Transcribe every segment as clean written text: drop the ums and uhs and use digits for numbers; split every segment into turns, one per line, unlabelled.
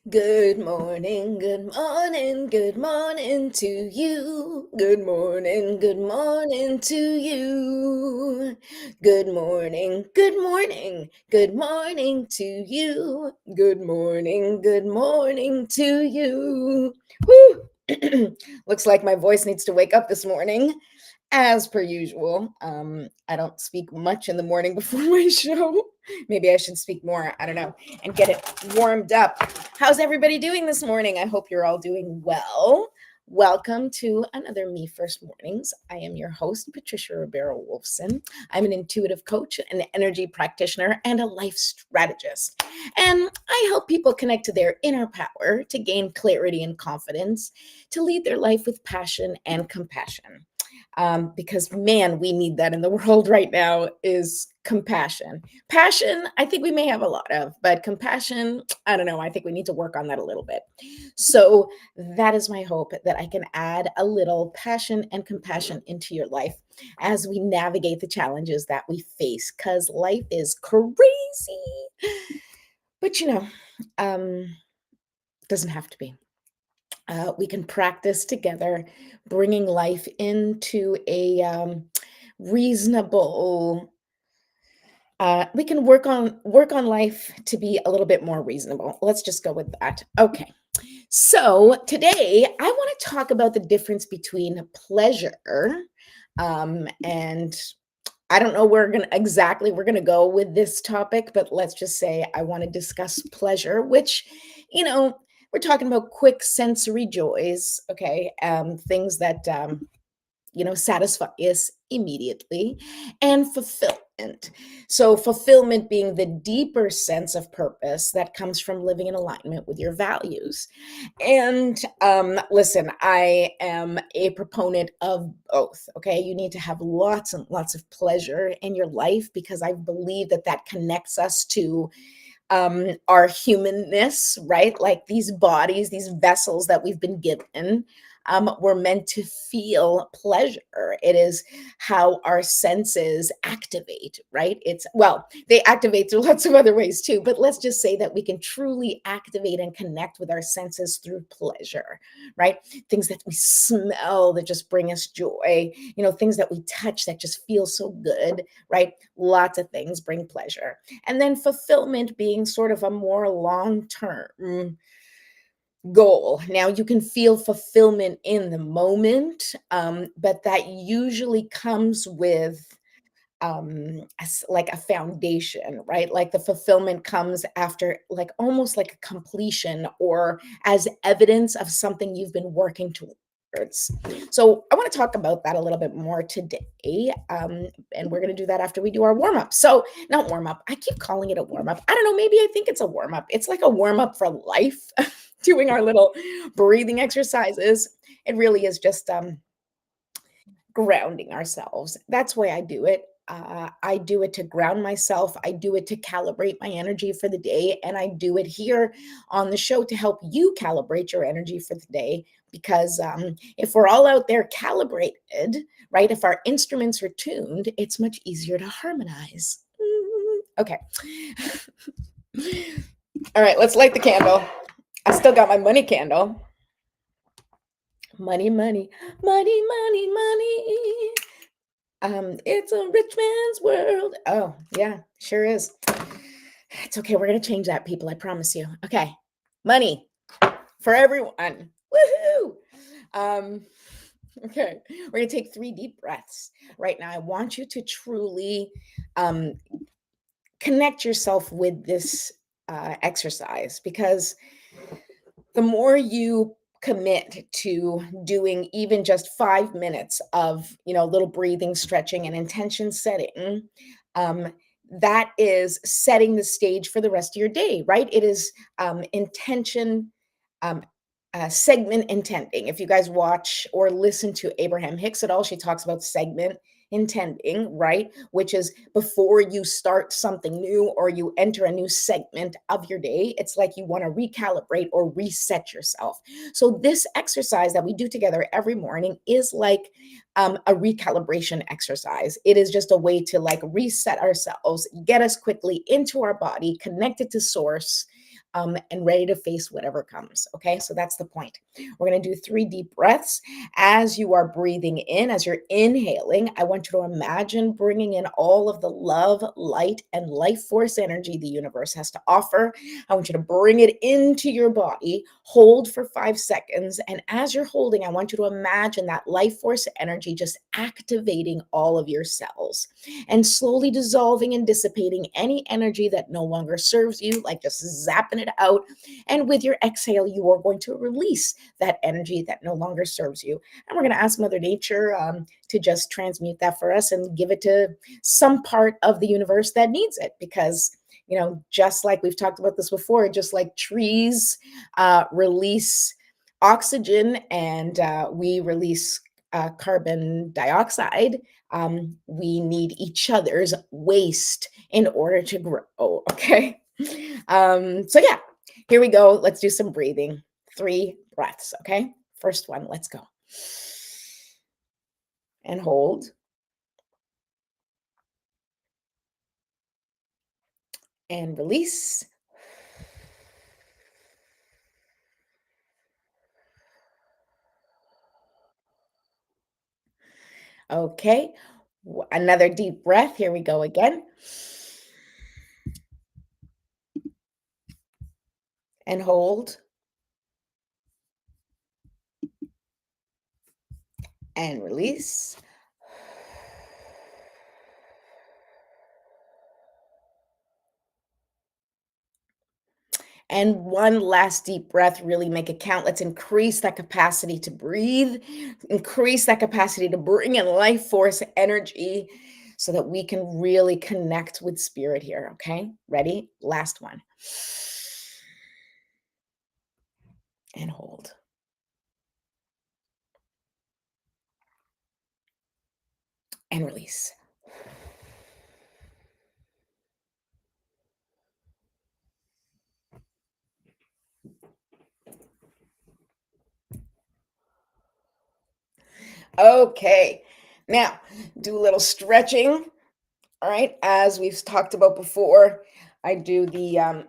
Good morning, good morning, good morning to you. Good morning, good morning to you. Good morning, good morning, good morning to you. Good morning to you. Woo! Looks like my voice needs to wake up this morning. As per usual, I don't speak much in the morning before my show. Maybe I should speak more. I don't know, and get it warmed up. How's everybody doing this morning? I hope you're all doing well. Welcome to another Me First Mornings. I am your host, Patricia Ribeiro Wolfson. I'm an intuitive coach, an energy practitioner, and a life strategist. And I help people connect to their inner power to gain clarity and confidence to lead their life with passion and compassion. Because man, we need that in the world right now is compassion. Passion, I think we may have a lot of, but compassion, I don't know. I think we need to work on that a little bit. So that is my hope that I can add a little passion and compassion into your life as we navigate the challenges that we face, because life is crazy. But doesn't have to be. We can practice together, bringing life into a reasonable. We can work on life to be a little bit more reasonable. Let's just go with that. Okay. So today I want to talk about the difference between pleasure and I don't know where we're gonna go with this topic, but let's just say I want to discuss pleasure, which, you know, we're talking about quick sensory joys, okay? Things that satisfy us immediately, and fulfillment. So, fulfillment being the deeper sense of purpose that comes from living in alignment with your values. And listen, I am a proponent of both. Okay. You need to have lots and lots of pleasure in your life because I believe that that connects us to our humanness, right? Like these bodies, these vessels that we've been given, we're meant to feel pleasure. It is how our senses activate, right? They activate through lots of other ways too, but let's just say that we can truly activate and connect with our senses through pleasure, right? Things that we smell that just bring us joy, things that we touch that just feel so good, right? Lots of things bring pleasure. And then fulfillment being sort of a more long term goal. Now, you can feel fulfillment in the moment, but that usually comes with like a foundation, right? Like the fulfillment comes after, like almost like a completion or as evidence of something you've been working towards. So I want to talk about that a little bit more today, and we're going to do that after we do our warm up. So not warm up, I keep calling it a warm up. I don't know, maybe I think it's a warm up. It's like a warm up for life. Doing our little breathing exercises. It really is just grounding ourselves. That's why I do it. I do it to ground myself. I do it to calibrate my energy for the day. And I do it here on the show to help you calibrate your energy for the day. Because if we're all out there calibrated, right, if our instruments are tuned, it's much easier to harmonize. Okay. All right, let's light the candle. I still got my money candle. Money, money, money, money, money. It's a rich man's world. Oh, yeah, sure is. It's okay. We're gonna change that, people. I promise you. Okay, money for everyone. Woohoo! Um, okay, we're gonna take 3 deep breaths right now. I want you to truly connect yourself with this exercise because the more you commit to doing even just 5 minutes of little breathing, stretching, and intention setting, um, that is setting the stage for the rest of your day, right? It is intention, um, segment intending. If you guys watch or listen to Abraham Hicks at all, she talks about segment intending, right? Which is before you start something new or you enter a new segment of your day, it's like you want to recalibrate or reset yourself. So, this exercise that we do together every morning is like a recalibration exercise. It is just a way to like reset ourselves, get us quickly into our body, connected to source, and ready to face whatever comes. Okay, so that's the point. We're going to do 3 deep breaths. As you are breathing in, as you're inhaling, I want you to imagine bringing in all of the love, light, and life force energy the universe has to offer. I want you to bring it into your body, hold for 5 seconds. And as you're holding, I want you to imagine that life force energy just activating all of your cells and slowly dissolving and dissipating any energy that no longer serves you, like just zapping it out. And with your exhale, you are going to release that energy that no longer serves you. And we're going to ask Mother Nature to just transmute that for us and give it to some part of the universe that needs it. Because, just like we've talked about this before, just like trees release oxygen and we release carbon dioxide, we need each other's waste in order to grow. Okay. So, yeah, here we go. Let's do some breathing. 3 breaths. Okay. First one. Let's go. And hold. And release. Okay. Another deep breath. Here we go again. And hold. And release. And one last deep breath, really make it count. Let's increase that capacity to breathe, increase that capacity to bring in life force energy so that we can really connect with spirit here. Okay, ready? Last one. And hold. And release. Okay, now do a little stretching. All right, as we've talked about before, I do the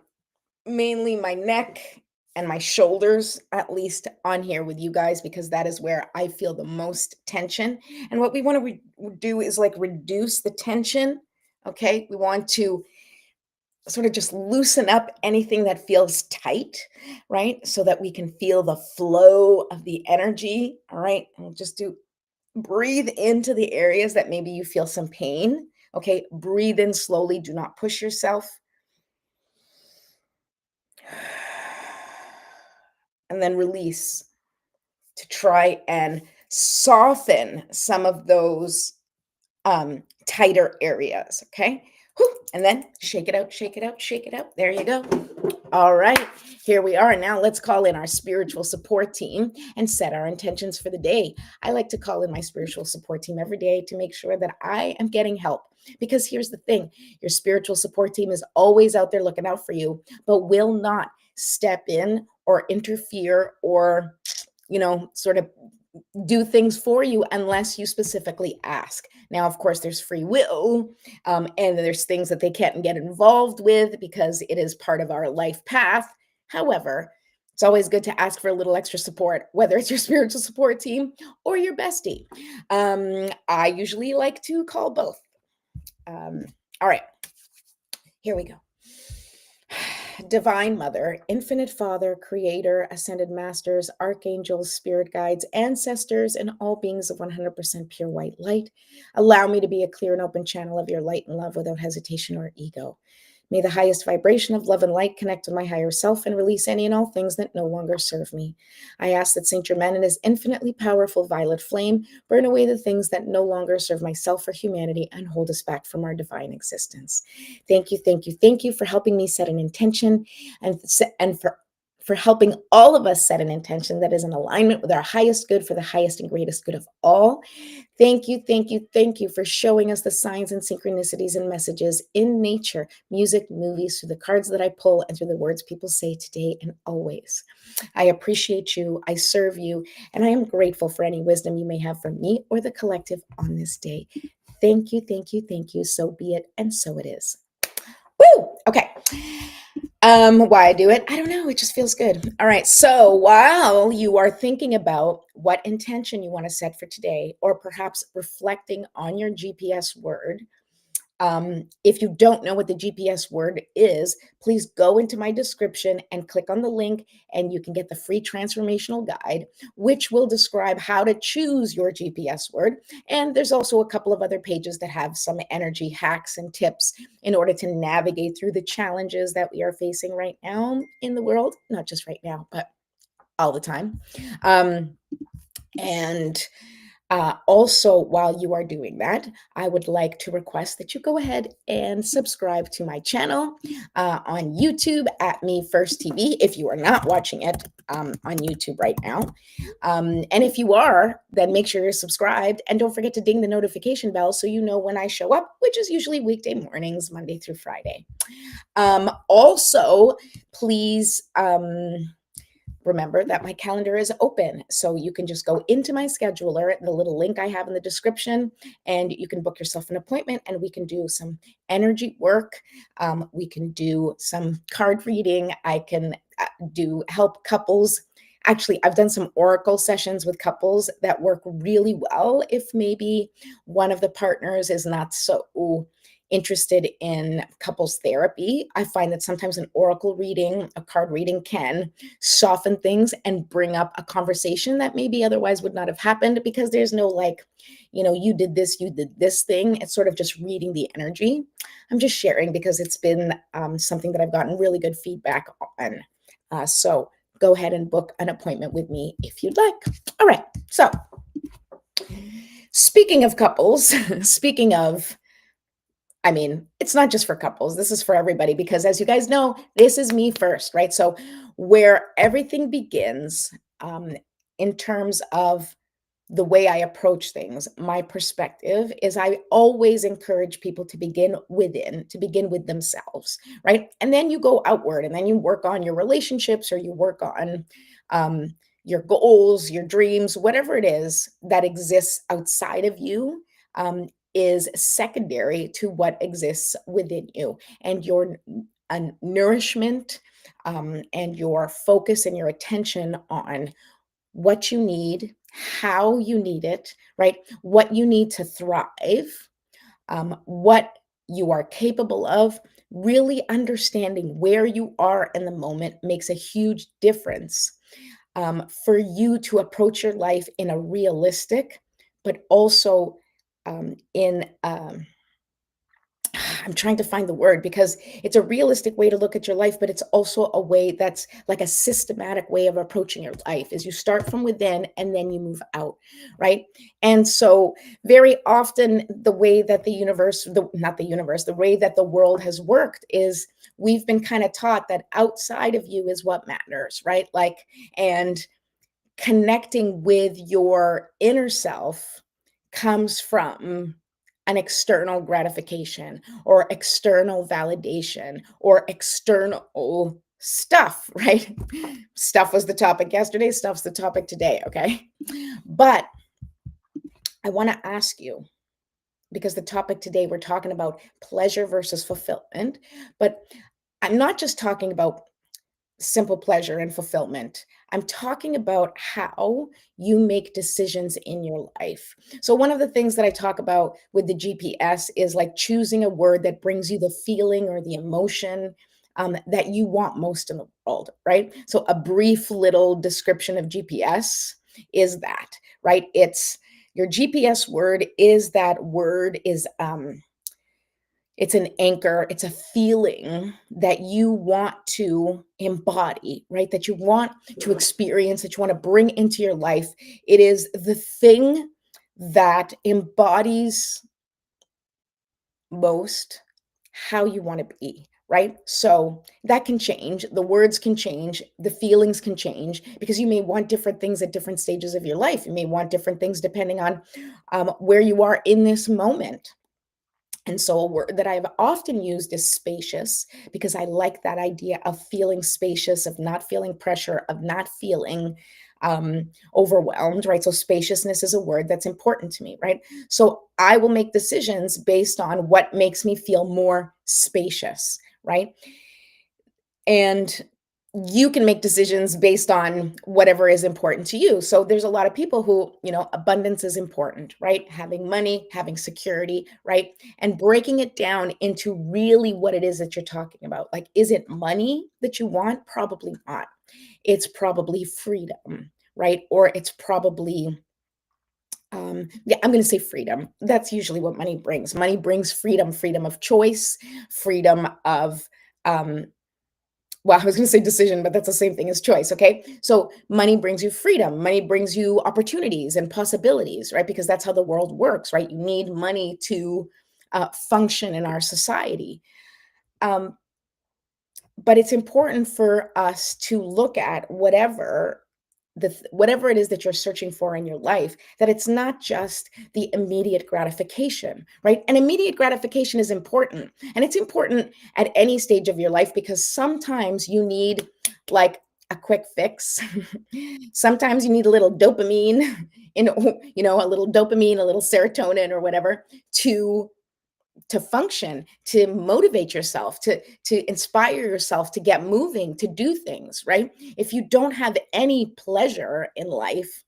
mainly my neck and my shoulders, at least on here with you guys, because that is where I feel the most tension. And what we want to do is like reduce the tension. Okay, we want to sort of just loosen up anything that feels tight, right? So that we can feel the flow of the energy. All right, and we'll just do breathe into the areas that maybe you feel some pain. Okay, breathe in slowly. Do not push yourself. And then release to try and soften some of those tighter areas. Okay. Whew. And then shake it out, shake it out, shake it out. There you go. All right, here we are. Now let's call in our spiritual support team and set our intentions for the day. I like to call in my spiritual support team every day to make sure that I am getting help. Because here's the thing, your spiritual support team is always out there looking out for you, but will not step in or interfere or, sort of do things for you unless you specifically ask. Now, of course, there's free will, and there's things that they can't get involved with because it is part of our life path. However, it's always good to ask for a little extra support, whether it's your spiritual support team or your bestie. I usually like to call both. All right, here we go. Divine Mother, Infinite Father, Creator, Ascended Masters, Archangels, Spirit Guides, Ancestors, and all beings of 100% pure white light, allow me to be a clear and open channel of your light and love without hesitation or ego. May the highest vibration of love and light connect with my higher self and release any and all things that no longer serve me. I ask that Saint Germain and his infinitely powerful violet flame burn away the things that no longer serve myself or humanity and hold us back from our divine existence. Thank you, thank you, thank you for helping me set an intention and for helping all of us set an intention that is in alignment with our highest good for the highest and greatest good of all. Thank you, thank you, thank you for showing us the signs and synchronicities and messages in nature, music, movies, through the cards that I pull, and through the words people say today and always. I appreciate you, I serve you, and I am grateful for any wisdom you may have from me or the collective on this day. Thank you, thank you, thank you. So be it, and so it is. Woo! Okay. Why I do it? I don't know. It just feels good. All right. So while you are thinking about what intention you want to set for today, or perhaps reflecting on your GPS word, if you don't know what the GPS word is, please go into my description and click on the link, and you can get the free transformational guide, which will describe how to choose your GPS word. And there's also a couple of other pages that have some energy hacks and tips in order to navigate through the challenges that we are facing right now in the world, not just right now, but all the time. And Also, while you are doing that, I would like to request that you go ahead and subscribe to my channel on YouTube at Me First TV if you are not watching it on YouTube right now. And if you are, then make sure you're subscribed and don't forget to ding the notification bell so you know when I show up, which is usually weekday mornings, Monday through Friday. Also, please. Remember that my calendar is open. So you can just go into my scheduler, the little link I have in the description, and you can book yourself an appointment and we can do some energy work. We can do some card reading. I can do help couples. Actually, I've done some oracle sessions with couples that work really well if maybe one of the partners is not so interested in couples therapy. I find that sometimes an oracle reading, a card reading can soften things and bring up a conversation that maybe otherwise would not have happened because there's no like, you did this, you did this thing. It's sort of just reading the energy. I'm just sharing because it's been something that I've gotten really good feedback on. So go ahead and book an appointment with me if you'd like. All right. So speaking of couples, speaking of it's not just for couples. This is for everybody because as you guys know, this is me first, right? So where everything begins in terms of the way I approach things, my perspective is I always encourage people to begin within, to begin with themselves, right? And then you go outward and then you work on your relationships or you work on your goals, your dreams, whatever it is that exists outside of you. Is secondary to what exists within you and your nourishment and your focus and your attention on what you need, how you need it, right? What you need to thrive, what you are capable of. Really understanding where you are in the moment makes a huge difference for you to approach your life in a realistic, but also in I'm trying to find the word because it's a realistic way to look at your life, but it's also a way that's like a systematic way of approaching your life is you start from within and then you move out, right? And so very often the way that the universe, not the universe, the way that the world has worked is we've been kind of taught that outside of you is what matters, right? Like, and connecting with your inner self comes from an external gratification or external validation or external stuff, right? Stuff was the topic yesterday, stuff's the topic today, okay? But I want to ask you because the topic today we're talking about pleasure versus fulfillment, but I'm not just talking about simple pleasure and fulfillment. I'm talking about how you make decisions in your life. So, one of the things that I talk about with the GPS is like choosing a word that brings you the feeling or the emotion that you want most in the world, right? So, a brief little description of GPS is that, right? It's your GPS word is that word is it's an anchor, it's a feeling that you want to embody, right? That you want to experience, that you want to bring into your life. It is the thing that embodies most how you want to be, right? So that can change. The words can change. The feelings can change because you may want different things at different stages of your life. You may want different things depending on where you are in this moment. And so a word that I've often used is spacious because I like that idea of feeling spacious, of not feeling pressure, of not feeling overwhelmed, right? So spaciousness is a word that's important to me, right? So I will make decisions based on what makes me feel more spacious, right? and you can make decisions based on whatever is important to you. So there's a lot of people who, abundance is important, right? Having money, having security, right? And breaking it down into really what it is that you're talking about. Like, is it money that you want? Probably not. It's probably freedom, right? Or it's probably yeah, I'm going to say freedom. That's usually what money brings. Money brings freedom, freedom of choice, freedom of um well, I was going to say decision, but that's the same thing as choice. Okay. So money brings you freedom. Money brings you opportunities and possibilities, right? Because that's how the world works, right? You need money to function in our society. Um, but it's important for us to look at whatever it is that you're searching for in your life, that it's not just the immediate gratification, right? And immediate gratification is important, and it's important at any stage of your life, because sometimes you need like a quick fix. Sometimes you need a little dopamine, in a little dopamine, a little serotonin or whatever, to function, to motivate yourself, to inspire yourself, to get moving, to do things, right? If you don't have any pleasure in life,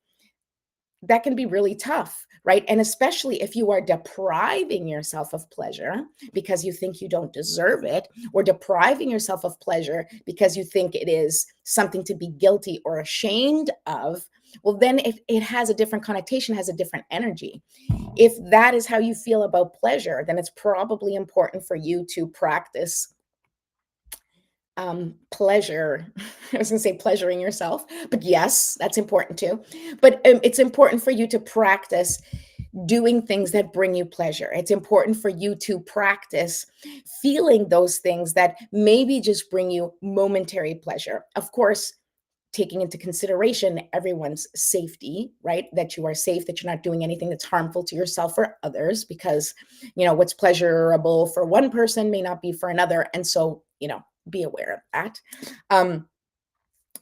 that can be really tough, right? And especially if you are depriving yourself of pleasure because you think you don't deserve it, or depriving yourself of pleasure because you think it is something to be guilty or ashamed of, well, then it has a different connotation, has a different energy. If that is how you feel about pleasure, then it's probably important for you to practice pleasure. I was going to say pleasuring yourself, but yes, that's important too. But it's important for you to practice doing things that bring you pleasure. It's important for you to practice feeling those things that maybe just bring you momentary pleasure. Of course, taking into consideration everyone's safety, right? That you are safe, that you're not doing anything that's harmful to yourself or others, because, what's pleasurable for one person may not be for another. And so, be aware of that. Um,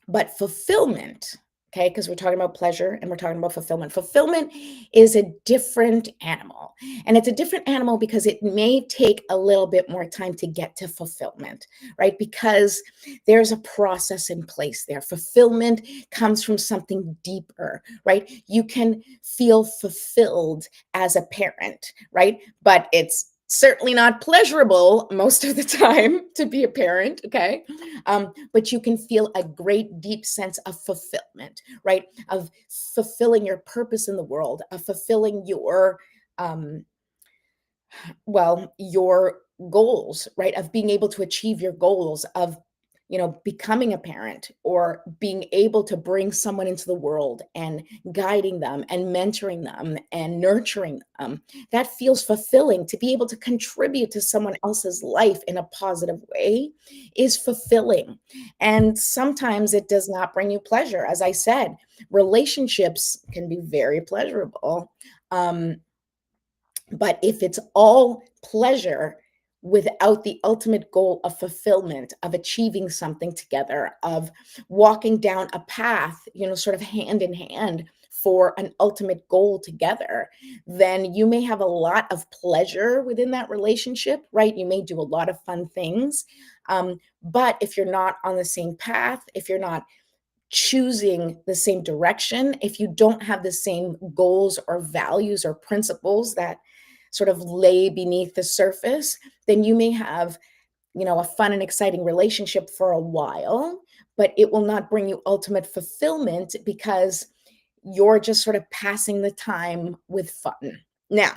but fulfillment, okay, because we're talking about pleasure and we're talking about fulfillment. Fulfillment is a different animal. And it's a different animal because it may take a little bit more time to get to fulfillment, right? Because there's a process in place there. Fulfillment comes from something deeper, right? You can feel fulfilled as a parent, right? But it's certainly not pleasurable most of the time to be a parent, okay? But you can feel a great deep sense of fulfillment, right? Of fulfilling your purpose in the world, of fulfilling um, your goals, right? Of being able to achieve your goals, of becoming a parent, or being able to bring someone into the world and guiding them and mentoring them and nurturing them. That feels fulfilling. To be able to contribute to someone else's life in a positive way is fulfilling. And sometimes it does not bring you pleasure. As I said, relationships can be very pleasurable. Um, but if it's all pleasure without the ultimate goal of fulfillment, of achieving something together, of walking down a path, sort of hand in hand for an ultimate goal together, then you may have a lot of pleasure within that relationship, right? You may do a lot of fun things. But if you're not on the same path, if you're not choosing the same direction, if you don't have the same goals or values or principles that sort of lay beneath the surface, then you may have, a fun and exciting relationship for a while, but it will not bring you ultimate fulfillment because you're just sort of passing the time with fun. Now,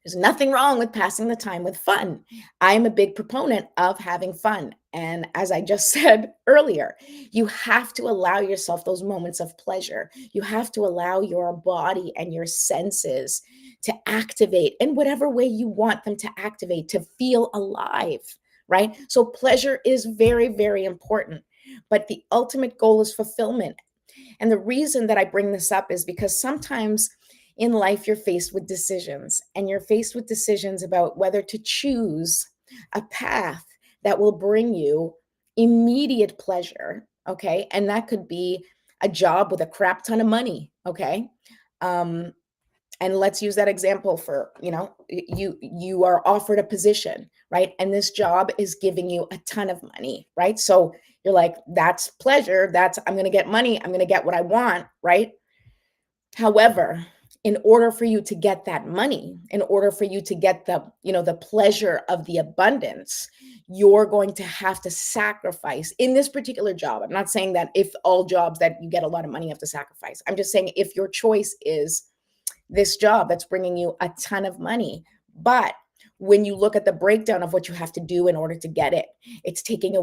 there's nothing wrong with passing the time with fun. I'm a big proponent of having fun. And as I just said earlier, you have to allow yourself those moments of pleasure. You have to allow your body and your senses to activate in whatever way you want them to activate, to feel alive, right? So pleasure is very, very important. But the ultimate goal is fulfillment. And the reason that I bring this up is because sometimes in life you're faced with decisions, and you're faced with decisions about whether to choose a path that will bring you immediate pleasure, okay? And that could be a job with a crap ton of money, okay? And let's use that example for, you are offered a position, right? And this job is giving you a ton of money, right? So you're like, that's pleasure. I'm going to get money. I'm going to get what I want, right? However, in order for you to get that money, in order for you to get the pleasure of the abundance, you're going to have to sacrifice in this particular job. I'm not saying that if all jobs that you get a lot of money, you have to sacrifice. I'm just saying if your choice is this job that's bringing you a ton of money. But when you look at the breakdown of what you have to do in order to get it, it's taking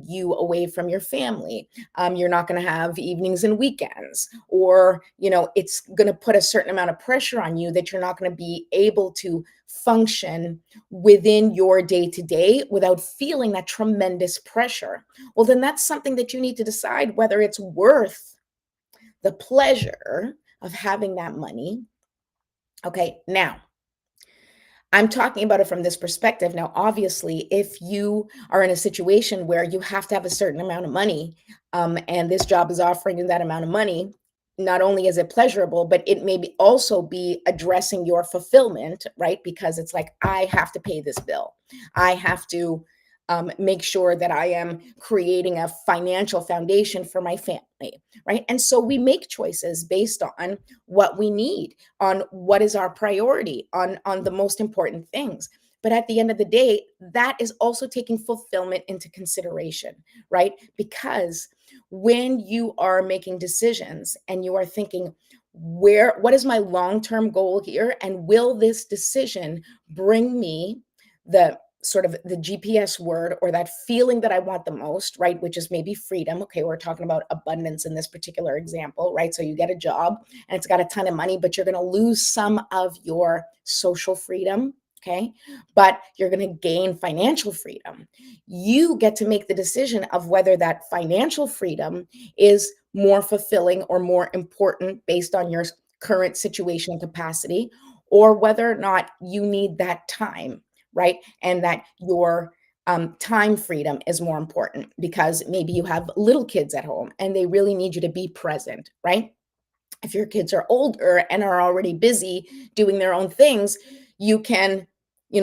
you away from your family. You're not going to have evenings and weekends, or it's going to put a certain amount of pressure on you that you're not going to be able to function within your day to day without feeling that tremendous pressure. Well, then that's something that you need to decide whether it's worth the pleasure of having that money. Okay, now I'm talking about it from this perspective. Now, obviously, if you are in a situation where you have to have a certain amount of money, and this job is offering you that amount of money, not only is it pleasurable, but it may also be addressing your fulfillment, right? Because it's like, I have to pay this bill. I have to make sure that I am creating a financial foundation for my family, right? And so we make choices based on what we need, on what is our priority, on the most important things. But at the end of the day, that is also taking fulfillment into consideration, right? Because when you are making decisions and you are thinking, what is my long-term goal here? And will this decision bring me the sort of the GPS word, or that feeling that I want the most, right? Which is maybe freedom. Okay, we're talking about abundance in this particular example, right? So you get a job and it's got a ton of money, but you're going to lose some of your social freedom. Okay. But you're going to gain financial freedom. You get to make the decision of whether that financial freedom is more fulfilling or more important based on your current situation and capacity, or whether or not you need that time, right? And that your time freedom is more important because maybe you have little kids at home and they really need you to be present, right? If your kids are older and are already busy doing their own things, you can,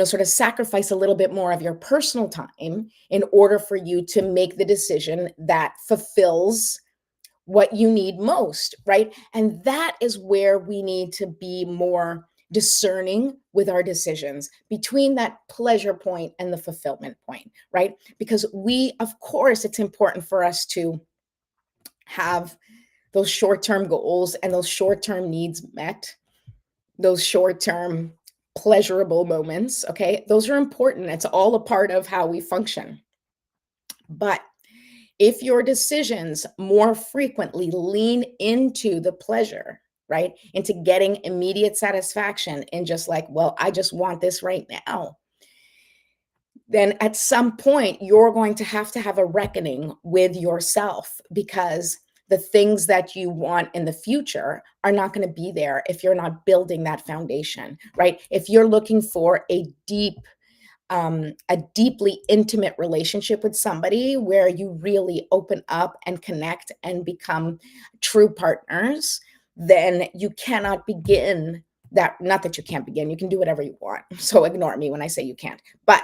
sort of sacrifice a little bit more of your personal time in order for you to make the decision that fulfills what you need most, right? And that is where we need to be more discerning with our decisions between that pleasure point and the fulfillment point, right? Because of course, it's important for us to have those short-term goals and those short-term needs met, those short-term pleasurable moments, okay? Those are important. It's all a part of how we function. But if your decisions more frequently lean into the pleasure, right? Into getting immediate satisfaction and just like, well, I just want this right now, then at some point you're going to have a reckoning with yourself, because the things that you want in the future are not going to be there if you're not building that foundation, right? If you're looking for a deeply intimate relationship with somebody where you really open up and connect and become true partners, then you cannot begin that. Not that you can't begin, you can do whatever you want. So ignore me when I say you can't. But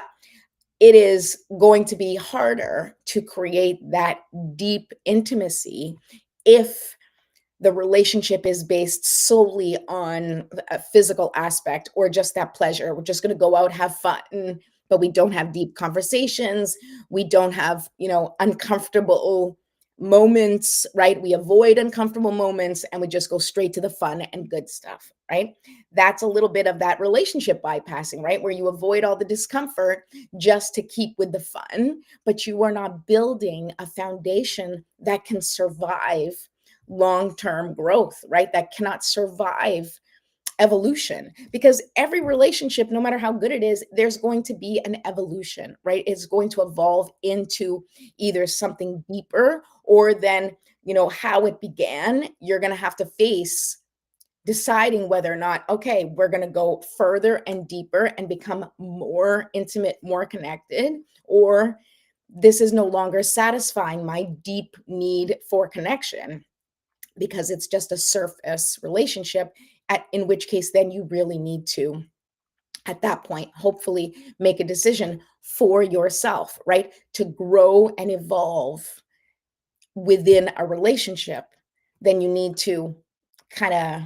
it is going to be harder to create that deep intimacy if the relationship is based solely on a physical aspect or just that pleasure. We're just going to go out, have fun, but we don't have deep conversations. We don't have, uncomfortable moments, right? We avoid uncomfortable moments and we just go straight to the fun and good stuff, right? That's a little bit of that relationship bypassing, right? Where you avoid all the discomfort just to keep with the fun, but you are not building a foundation that can survive long-term growth, right? That cannot survive evolution, because every relationship, no matter how good it is, there's going to be an evolution, right? It's going to evolve into either something deeper, or then, how it began, you're going to have to face deciding whether or not, okay, we're going to go further and deeper and become more intimate, more connected, or this is no longer satisfying my deep need for connection because it's just a surface relationship, in which case then you really need to at that point, hopefully make a decision for yourself, right? To grow and evolve within a relationship, then you need to kind of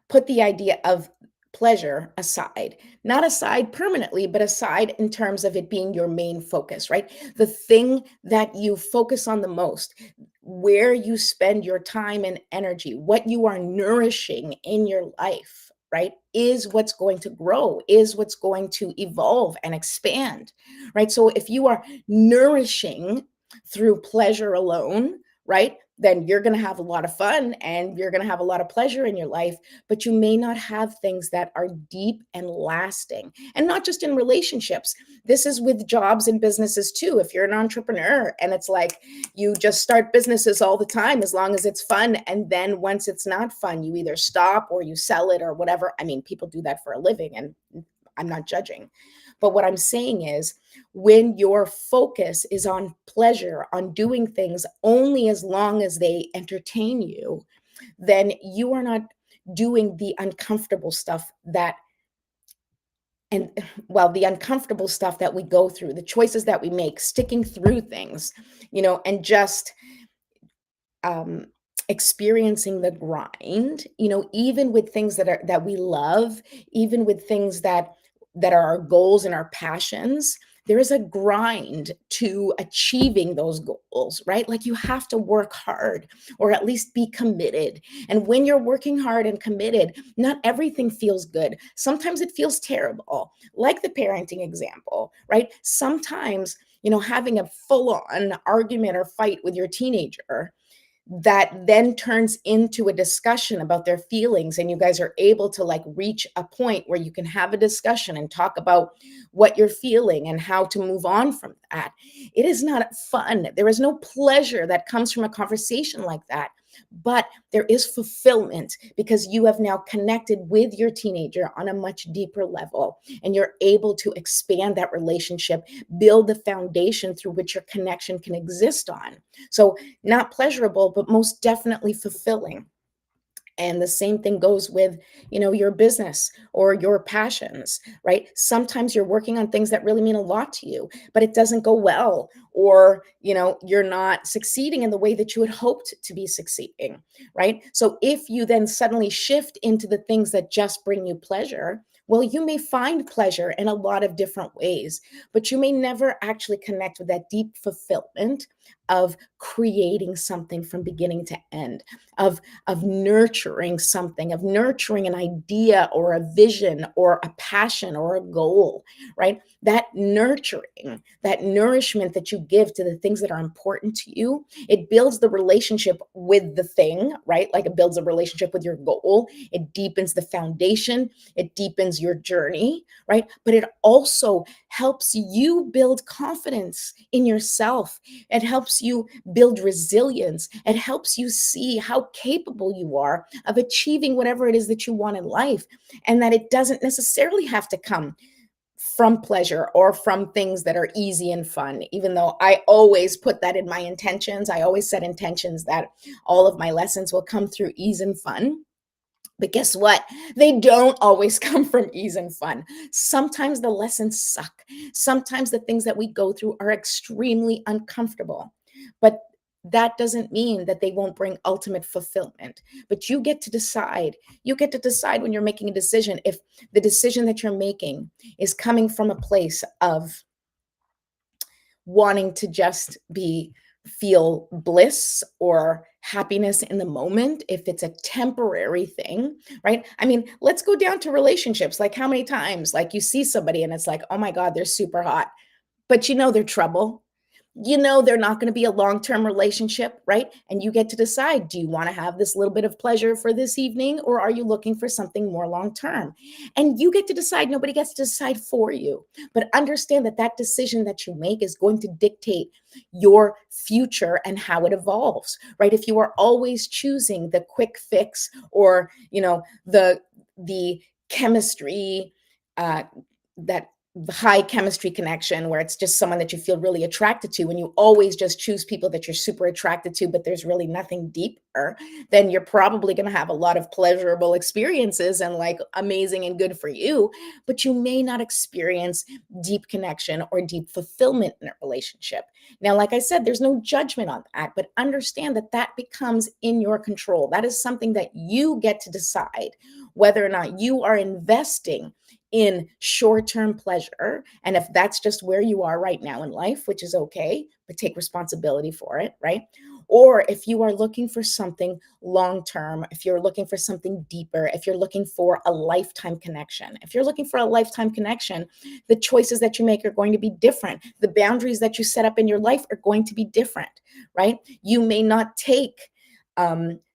put the idea of pleasure aside, not aside permanently, but aside in terms of it being your main focus, right? The thing that you focus on the most, where you spend your time and energy, what you are nourishing in your life, right, is what's going to grow, is what's going to evolve and expand, right? So if you are nourishing through pleasure alone, right, then you're going to have a lot of fun and you're going to have a lot of pleasure in your life, but you may not have things that are deep and lasting. And not just in relationships. This is with jobs and businesses too. If you're an entrepreneur and it's like you just start businesses all the time as long as it's fun, and then once it's not fun, you either stop or you sell it or whatever. I mean, people do that for a living, and I'm not judging. But what I'm saying is, when your focus is on pleasure, on doing things only as long as they entertain you, then you are not doing the uncomfortable stuff that, and well, the uncomfortable stuff that we go through, the choices that we make, sticking through things, and just um experiencing the grind, even with things that we love, even with things that are our goals and our passions. There is a grind to achieving those goals, right? Like, you have to work hard, or at least be committed. And when you're working hard and committed, not everything feels good. Sometimes it feels terrible, like the parenting example, right? Sometimes, having a full on argument or fight with your teenager that then turns into a discussion about their feelings, and you guys are able to like reach a point where you can have a discussion and talk about what you're feeling and how to move on from that. It is not fun. There is no pleasure that comes from a conversation like that, but there is fulfillment because you have now connected with your teenager on a much deeper level, and you're able to expand that relationship, build the foundation through which your connection can exist on. So, not pleasurable, but most definitely fulfilling. And the same thing goes with, your business or your passions, right? Sometimes you're working on things that really mean a lot to you, but it doesn't go well, or, you're not succeeding in the way that you had hoped to be succeeding, right? So if you then suddenly shift into the things that just bring you pleasure, well, you may find pleasure in a lot of different ways, but you may never actually connect with that deep fulfillment of creating something from beginning to end, of nurturing something, of nurturing an idea or a vision or a passion or a goal, right? That nurturing, that nourishment that you give to the things that are important to you, it builds the relationship with the thing, right? Like, it builds a relationship with your goal. It deepens the foundation. It deepens your journey, right? But it also helps you build confidence in yourself. It helps you build resilience. It helps you see how capable you are of achieving whatever it is that you want in life, and that it doesn't necessarily have to come from pleasure or from things that are easy and fun. Even though I always put that in my intentions, I always set intentions that all of my lessons will come through ease and fun. But guess what? They don't always come from ease and fun. Sometimes the lessons suck. Sometimes the things that we go through are extremely uncomfortable. But that doesn't mean that they won't bring ultimate fulfillment. But you get to decide. You get to decide when you're making a decision, if the decision that you're making is coming from a place of wanting to just be feel bliss or happiness in the moment, if it's a temporary thing, right? I mean, let's go down to relationships. Like, how many times like you see somebody and it's like, oh my god, they're super hot, but they're trouble. They're not going to be a long-term relationship, right? And you get to decide, do you want to have this little bit of pleasure for this evening, or are you looking for something more long-term? And you get to decide. Nobody gets to decide for you. But understand that that decision that you make is going to dictate your future and how it evolves, right? If you are always choosing the quick fix, or the chemistry uh, that high chemistry connection where it's just someone that you feel really attracted to, and you always just choose people that you're super attracted to, but there's really nothing deeper, then you're probably going to have a lot of pleasurable experiences and like amazing and good for you, but you may not experience deep connection or deep fulfillment in a relationship. Now, like I said, there's no judgment on that, but understand that that becomes in your control. That is something that you get to decide whether or not you are investing in short-term pleasure. And if that's just where you are right now in life, which is okay, but take responsibility for it, right? Or if you are looking for something long-term, if you're looking for something deeper, if you're looking for a lifetime connection, if you're looking for a lifetime connection, the choices that you make are going to be different. The boundaries that you set up in your life are going to be different, right? You may not take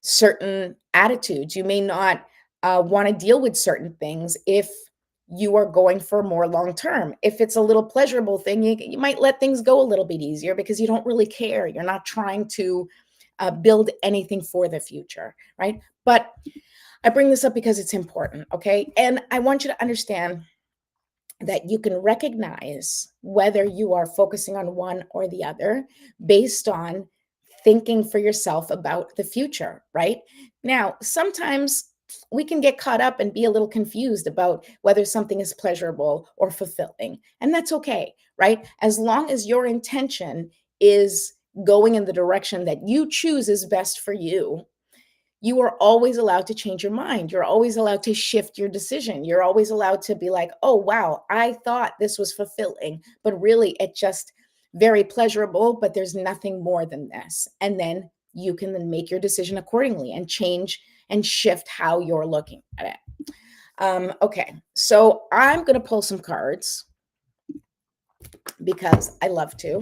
certain attitudes. You may not want to deal with certain things if you are going for more long term. If it's a little pleasurable thing, you might let things go a little bit easier because you don't really care. You're not trying to build anything for the future, right? But I bring this up because it's important, okay? And I want you to understand that you can recognize whether you are focusing on one or the other based on thinking for yourself about the future, right? Now, sometimes we can get caught up and be a little confused about whether something is pleasurable or fulfilling, and that's okay, right? As long as your intention is going in the direction that you choose is best for you are always allowed to change your mind. You're always allowed to shift your decision. You're always allowed to be like, oh, wow, I thought this was fulfilling, but really it just very pleasurable, but there's nothing more than this. And then you can then make your decision accordingly and change and shift how you're looking at it. Okay, so I'm going to pull some cards because I love to,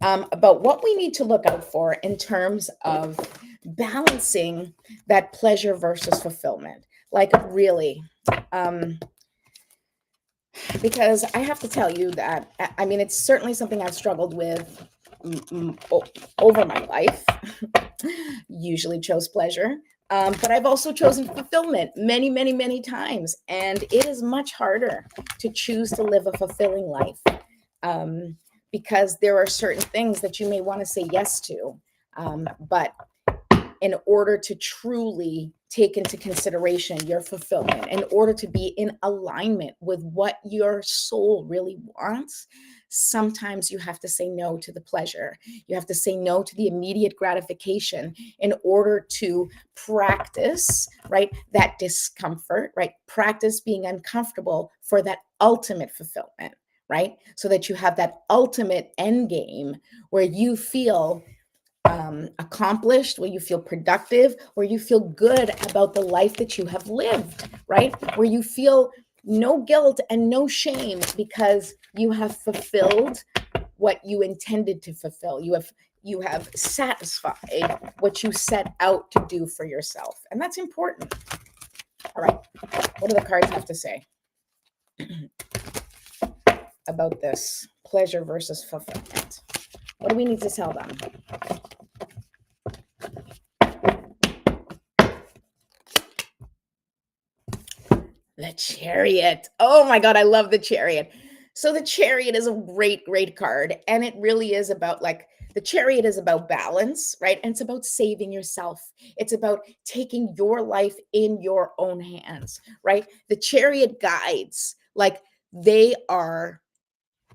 about what we need to look out for in terms of balancing that pleasure versus fulfillment. Like, really, um, because I have to tell you that, I mean, it's certainly something I've struggled with over my life. Usually chose pleasure. But I've also chosen fulfillment many, many, many times. And it is much harder to choose to live a fulfilling life um, because there are certain things that you may want to say yes to. But in order to truly take into consideration your fulfillment, in order to be in alignment with what your soul really wants, sometimes you have to say no to the pleasure. You have to say no to the immediate gratification in order to practice, right, that discomfort, right? Practice being uncomfortable for that ultimate fulfillment, right? So that you have that ultimate end game where you feel accomplished, where you feel productive, where you feel good about the life that you have lived, right? Where you feel no guilt and no shame because you have fulfilled what you intended to fulfill. You have satisfied what you set out to do for yourself. And that's important. All right. What do the cards have to say about this pleasure versus fulfillment? What do we need to tell them? The Chariot. Oh my God, I love the Chariot. So the Chariot is a great, great card. And it really is about like, the Chariot is about balance, right? And it's about saving yourself. It's about taking your life in your own hands, right? The Chariot guides, like they are,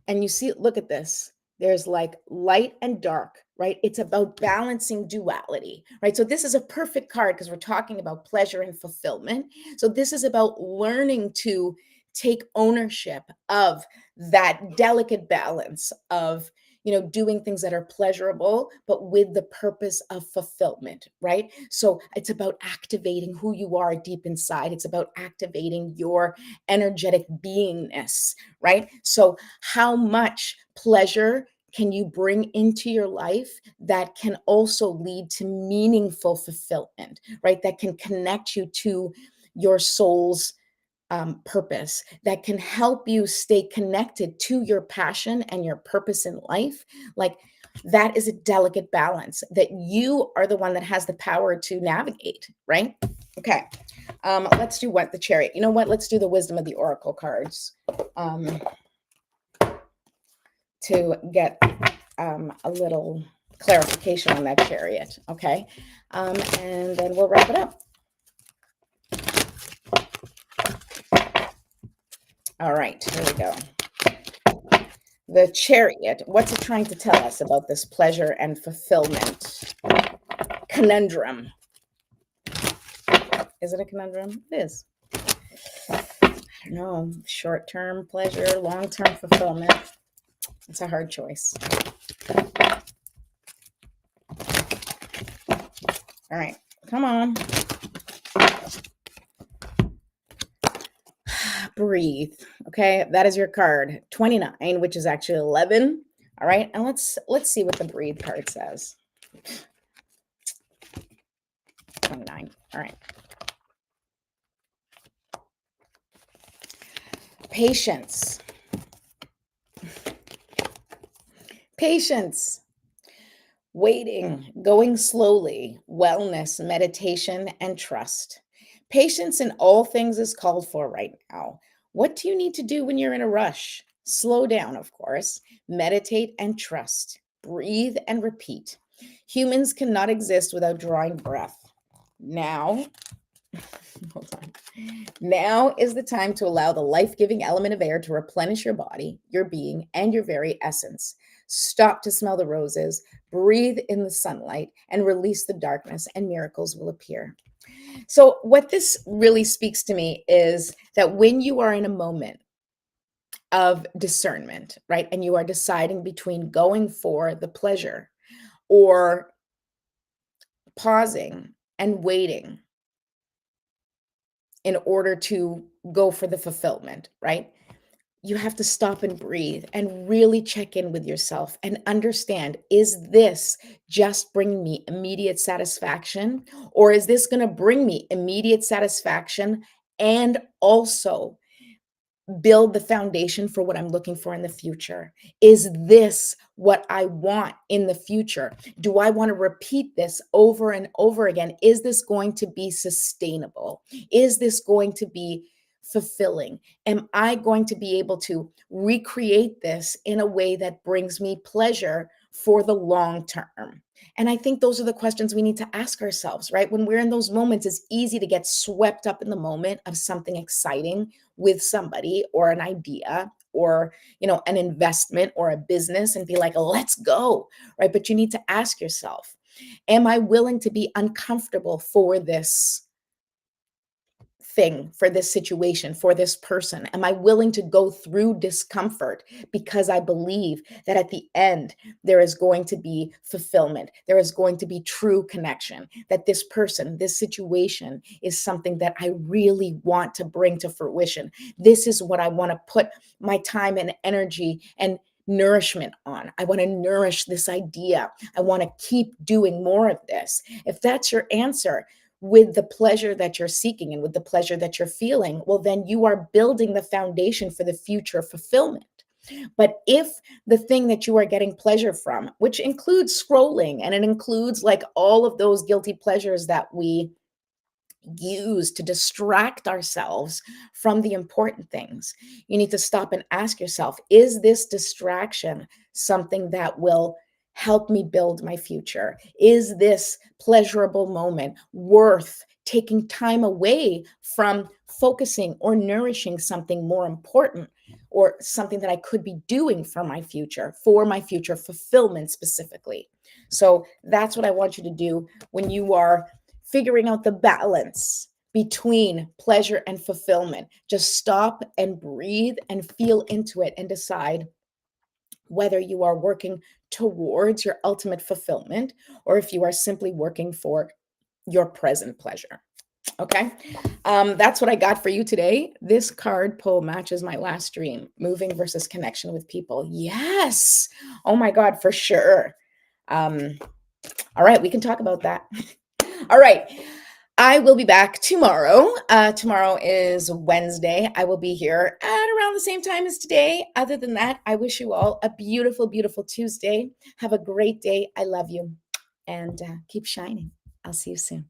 and you see, look at this. There's like light and dark, right? It's about balancing duality, right? So this is a perfect card because we're talking about pleasure and fulfillment. So this is about learning to take ownership of that delicate balance of, doing things that are pleasurable, but with the purpose of fulfillment, right? So it's about activating who you are deep inside. It's about activating your energetic beingness, right? So how much pleasure can you bring into your life that can also lead to meaningful fulfillment, right? That can connect you to your soul's purpose, that can help you stay connected to your passion and your purpose in life. Like that is a delicate balance that you are the one that has the power to navigate, right? Okay. Let's do what? The Chariot. You know what? Let's do the Wisdom of the Oracle cards. to get a little clarification on that chariot. Okay. And then we'll wrap it up. All right, here we go. The chariot, what's it trying to tell us about this pleasure and fulfillment conundrum? Is it a conundrum? It is. I don't know. Short-term pleasure, long-term fulfillment. It's a hard choice. All right, come on. Breathe. Okay, that is your card. 29, which is actually 11. All right, and let's see what the breathe card says. 29. All right. Patience. Patience. Waiting, going slowly, wellness, meditation, and trust. Patience in all things is called for right now. What do you need to do when you're in a rush? Slow down, of course. Meditate and trust. Breathe and repeat. Humans cannot exist without drawing breath. Now, hold on. Now is the time to allow the life-giving element of air to replenish your body, your being, and your very essence. Stop to smell the roses, breathe in the sunlight, and release the darkness, and miracles will appear. So, what this really speaks to me is that when you are in a moment of discernment, right, and you are deciding between going for the pleasure or pausing and waiting in order to go for the fulfillment, right? You have to stop and breathe and really check in with yourself and understand, is this just bringing me immediate satisfaction, or is this going to bring me immediate satisfaction and also build the foundation for what I'm looking for in the future? Is this what I want in the future? Do I want to repeat this over and over again? Is this going to be sustainable? Is this going to be fulfilling? Am I going to be able to recreate this in a way that brings me pleasure for the long term? And I think those are the questions we need to ask ourselves, right? When we're in those moments, it's easy to get swept up in the moment of something exciting with somebody or an idea or an investment or a business and be like, let's go, right? But you need to ask yourself, am I willing to be uncomfortable for this thing, for this situation, for this person? Am I willing to go through discomfort because I believe that at the end there is going to be fulfillment, there is going to be true connection, that this person, this situation is something that I really want to bring to fruition? This is what I want to put my time and energy and nourishment on. I want to nourish this idea. I want to keep doing more of this. If that's your answer, with the pleasure that you're seeking and with the pleasure that you're feeling, well, then you are building the foundation for the future fulfillment. But if the thing that you are getting pleasure from, which includes scrolling and it includes like all of those guilty pleasures that we use to distract ourselves from the important things, you need to stop and ask yourself, is this distraction something that will help me build my future? Is this pleasurable moment worth taking time away from focusing or nourishing something more important, or something that I could be doing for my future fulfillment specifically? So that's what I want you to do when you are figuring out the balance between pleasure and fulfillment. Just stop and breathe and feel into it and decide whether you are working towards your ultimate fulfillment or if you are simply working for your present pleasure. Okay. That's what I got for you today. This card pull matches my last dream, moving versus connection with people. Yes. Oh my God, for sure. All right, we can talk about that. All right. I will be back tomorrow. Tomorrow is Wednesday. I will be here at around the same time as today. Other than that, I wish you all a beautiful, beautiful Tuesday. Have a great day. I love you. And keep shining. I'll see you soon.